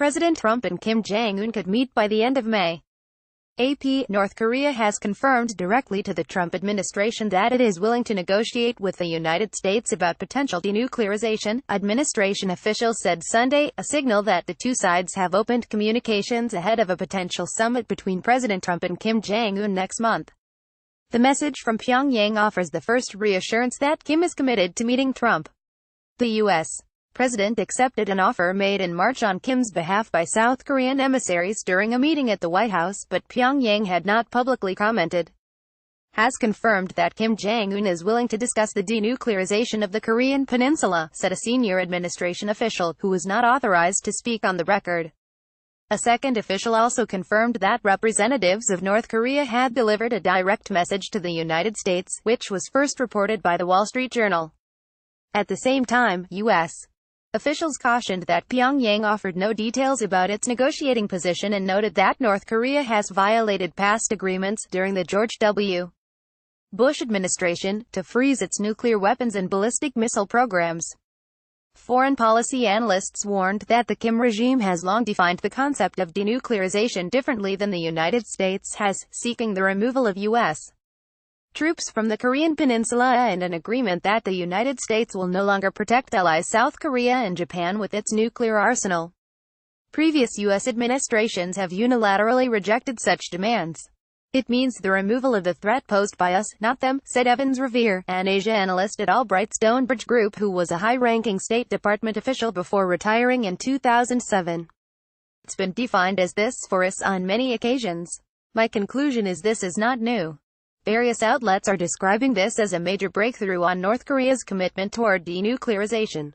President Trump and Kim Jong Un could meet by the end of May. AP, North Korea has confirmed directly to the Trump administration that it is willing to negotiate with the United States about potential denuclearization, administration officials said Sunday, a signal that the two sides have opened communications ahead of a potential summit between President Trump and Kim Jong Un next month. The message from Pyongyang offers the first reassurance that Kim is committed to meeting Trump. The U.S. President accepted an offer made in March on Kim's behalf by South Korean emissaries during a meeting at the White House, but Pyongyang had not publicly commented. Has confirmed that Kim Jong Un is willing to discuss the denuclearization of the Korean Peninsula, said a senior administration official, who was not authorized to speak on the record. A second official also confirmed that representatives of North Korea had delivered a direct message to the United States, which was first reported by the Wall Street Journal. At the same time, U.S. officials cautioned that Pyongyang offered no details about its negotiating position and noted that North Korea has violated past agreements during the George W. Bush administration to freeze its nuclear weapons and ballistic missile programs. Foreign policy analysts warned that the Kim regime has long defined the concept of denuclearization differently than the United States has, seeking the removal of U.S. troops from the Korean Peninsula and an agreement that the United States will no longer protect allies South Korea and Japan with its nuclear arsenal. Previous U.S. administrations have unilaterally rejected such demands. It means the removal of the threat posed by us, not them, said Evans Revere, an Asia analyst at Albright Stonebridge Group who was a high-ranking State Department official before retiring in 2007. It's been defined as this for us on many occasions. My conclusion is this is not new. Various outlets are describing this as a major breakthrough on North Korea's commitment toward denuclearization.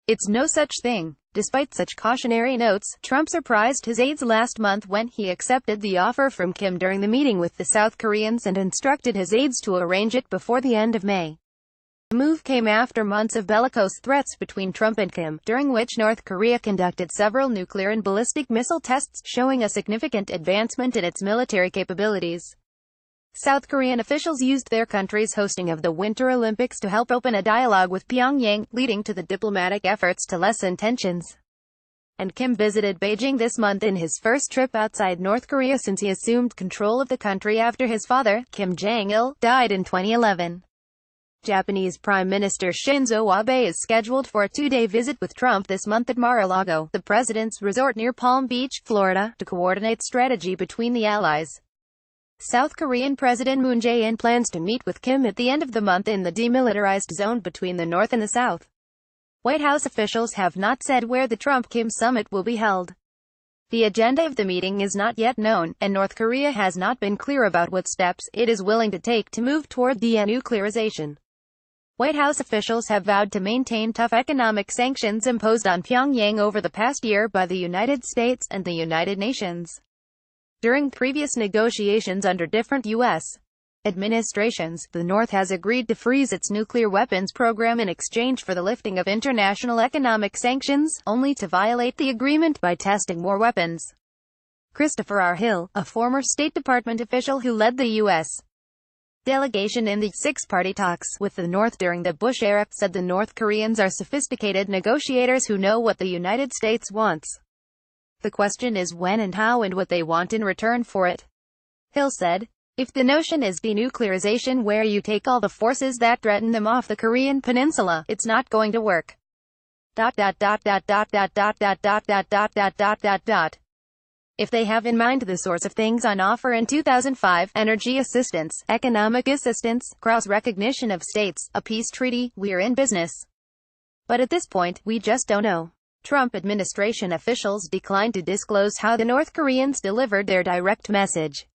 It's no such thing. Despite such cautionary notes, Trump surprised his aides last month when he accepted the offer from Kim during the meeting with the South Koreans and instructed his aides to arrange it before the end of May. The move came after months of bellicose threats between Trump and Kim, during which North Korea conducted several nuclear and ballistic missile tests, showing a significant advancement in its military capabilities. South Korean officials used their country's hosting of the Winter Olympics to help open a dialogue with Pyongyang, leading to the diplomatic efforts to lessen tensions. And Kim visited Beijing this month in his first trip outside North Korea since he assumed control of the country after his father, Kim Jong-il, died in 2011. Japanese Prime Minister Shinzo Abe is scheduled for a two-day visit with Trump this month at Mar-a-Lago, the president's resort near Palm Beach, Florida, to coordinate strategy between the allies. South Korean President Moon Jae-in plans to meet with Kim at the end of the month in the demilitarized zone between the North and the South. White House officials have not said where the Trump-Kim summit will be held. The agenda of the meeting is not yet known, and North Korea has not been clear about what steps it is willing to take to move toward denuclearization. White House officials have vowed to maintain tough economic sanctions imposed on Pyongyang over the past year by the United States and the United Nations. During previous negotiations under different U.S. administrations, the North has agreed to freeze its nuclear weapons program in exchange for the lifting of international economic sanctions, only to violate the agreement by testing more weapons. Christopher R. Hill, a former State Department official who led the U.S. delegation in the six-party talks with the North during the Bush era, said the North Koreans are sophisticated negotiators who know what the United States wants. The question is when and how and what they want in return for it. Hill said, if the notion is denuclearization where you take all the forces that threaten them off the Korean Peninsula, it's not going to work. If they have in mind the sorts of things on offer in 2005, energy assistance, economic assistance, cross-recognition of states, a peace treaty, we're in business. But at this point, we just don't know. Trump administration officials declined to disclose how the North Koreans delivered their direct message.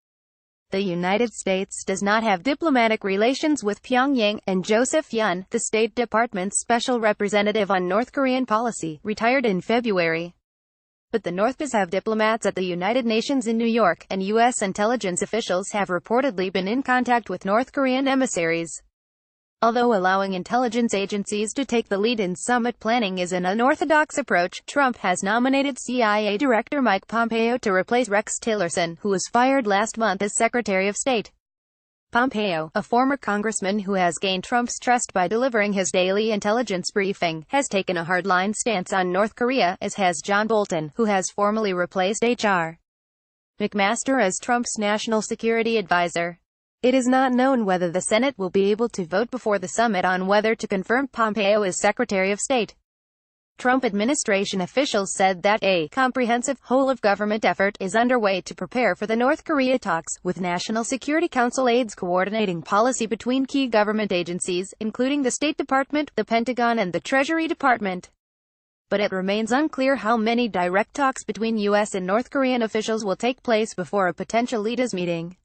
The United States does not have diplomatic relations with Pyongyang, and Joseph Yun, the State Department's special representative on North Korean policy, retired in February. But the North does have diplomats at the United Nations in New York, and U.S. intelligence officials have reportedly been in contact with North Korean emissaries. Although allowing intelligence agencies to take the lead in summit planning is an unorthodox approach, Trump has nominated CIA Director Mike Pompeo to replace Rex Tillerson, who was fired last month as Secretary of State. Pompeo, a former congressman who has gained Trump's trust by delivering his daily intelligence briefing, has taken a hardline stance on North Korea, as has John Bolton, who has formally replaced H.R. McMaster as Trump's national security advisor. It is not known whether the Senate will be able to vote before the summit on whether to confirm Pompeo as Secretary of State. Trump administration officials said that a comprehensive, whole-of-government effort is underway to prepare for the North Korea talks, with National Security Council aides coordinating policy between key government agencies, including the State Department, the Pentagon and the Treasury Department. But it remains unclear how many direct talks between U.S. and North Korean officials will take place before a potential leaders' meeting.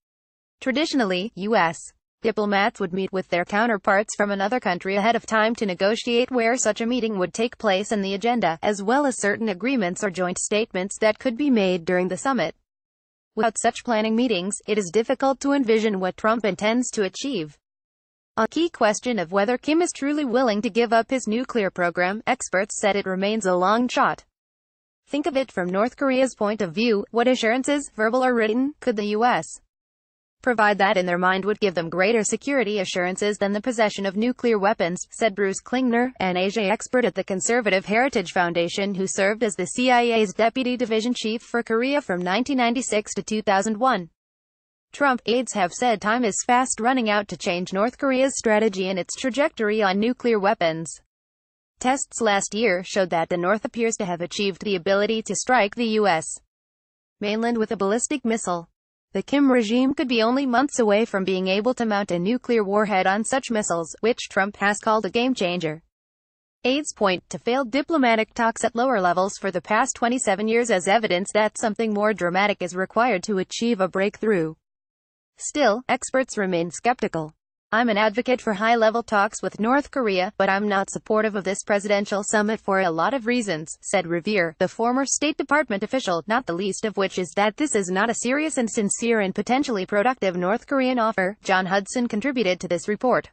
Traditionally, U.S. diplomats would meet with their counterparts from another country ahead of time to negotiate where such a meeting would take place and the agenda, as well as certain agreements or joint statements that could be made during the summit. Without such planning meetings, it is difficult to envision what Trump intends to achieve. On the key question of whether Kim is truly willing to give up his nuclear program, experts said it remains a long shot. Think of it from North Korea's point of view. What assurances, verbal or written, could the U.S. provide that in their mind would give them greater security assurances than the possession of nuclear weapons, said Bruce Klingner, an Asia expert at the Conservative Heritage Foundation who served as the CIA's deputy division chief for Korea from 1996 to 2001. Trump aides have said time is fast running out to change North Korea's strategy and its trajectory on nuclear weapons. Tests last year showed that the North appears to have achieved the ability to strike the U.S. mainland with a ballistic missile. The Kim regime could be only months away from being able to mount a nuclear warhead on such missiles, which Trump has called a game-changer. Aides point to failed diplomatic talks at lower levels for the past 27 years as evidence that something more dramatic is required to achieve a breakthrough. Still, experts remain skeptical. I'm an advocate for high-level talks with North Korea, but I'm not supportive of this presidential summit for a lot of reasons, said Revere, the former State Department official, not the least of which is that this is not a serious and sincere and potentially productive North Korean offer. John Hudson contributed to this report.